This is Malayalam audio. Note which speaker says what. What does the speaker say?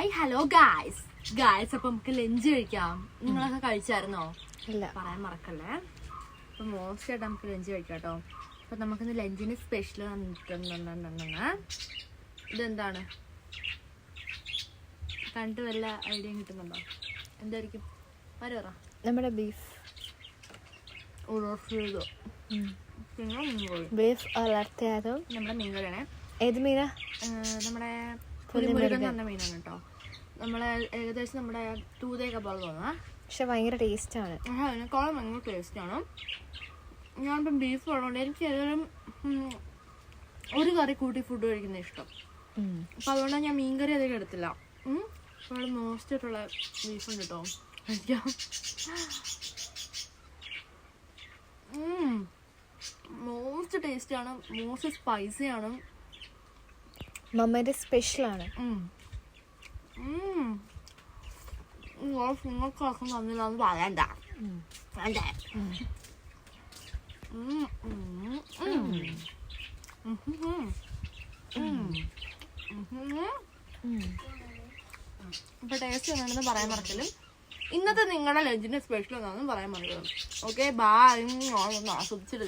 Speaker 1: ഹായ് ഹലോ ഗായ്സ് അപ്പൊ നമുക്ക് ലഞ്ച് കഴിക്കാം. നിങ്ങളൊക്കെ കഴിച്ചായിരുന്നോ?
Speaker 2: ഇല്ല,
Speaker 1: പറയാൻ മറക്കല്ലേ. അപ്പൊ മോസ്റ്റ് ആയിട്ട് നമുക്ക് ലഞ്ച് കഴിക്കാം കേട്ടോ. അപ്പൊ നമുക്കിന്ന് ലഞ്ചിന് സ്പെഷ്യൽ ഇതെന്താണ് കണ്ടിട്ട് വല്ല ഐഡിയ കിട്ടുന്നുണ്ടോ? എന്തായിരിക്കും? പറ
Speaker 2: നമ്മുടെ ബീഫ് ബീഫ് വളർത്തിയതും
Speaker 1: നമ്മുടെ മീൻകറിയാണ്.
Speaker 2: ഏത് മീനാ?
Speaker 1: നമ്മുടെ പുലിമുരുകൻ എന്ന് പറഞ്ഞ മീനാണ് കേട്ടോ. നമ്മളെ ഏകദേശം നമ്മുടെ തൂതയൊക്കെ പോലെ തോന്നുക,
Speaker 2: പക്ഷെ ഭയങ്കര ടേസ്റ്റ് ആണ്.
Speaker 1: അതിനേക്കാളും ഭയങ്കര ടേസ്റ്റ് ആണ്. ഞാനിപ്പം ബീഫ് ഉള്ളതുകൊണ്ട് എനിക്ക് ഏതൊരു ഒരു കറി കൂട്ടി ഫുഡ് കഴിക്കുന്ന ഇഷ്ടം. അപ്പം അതുകൊണ്ടാണ് ഞാൻ മീൻകറി അധികം എടുത്തില്ല. അപ്പോൾ മോസ്റ്റ് ആയിട്ടുള്ള ബീഫ് ഉണ്ട് കേട്ടോ. കഴിക്കാം. മോസ്റ്റ് ടേസ്റ്റ് ആണ്, മോസ്റ്റ് സ്പൈസി ആണ്.
Speaker 2: മമ്മയുടെ സ്പെഷ്യൽ ആണ്.
Speaker 1: നിങ്ങൾക്കൊക്കെ തന്നില്ലാന്ന് പറയണ്ട. വേണ്ടേ? ഇപ്പൊ ടേസ്റ്റ് എന്താണെന്ന് പറയാൻ മറക്കലും. ഇന്നത്തെ നിങ്ങളുടെ ലഞ്ചിന്റെ സ്പെഷ്യൽ എന്താണെന്ന് പറയാൻ മറക്കലും. Okay, bye. ആസ്വദിച്ചിട്ട്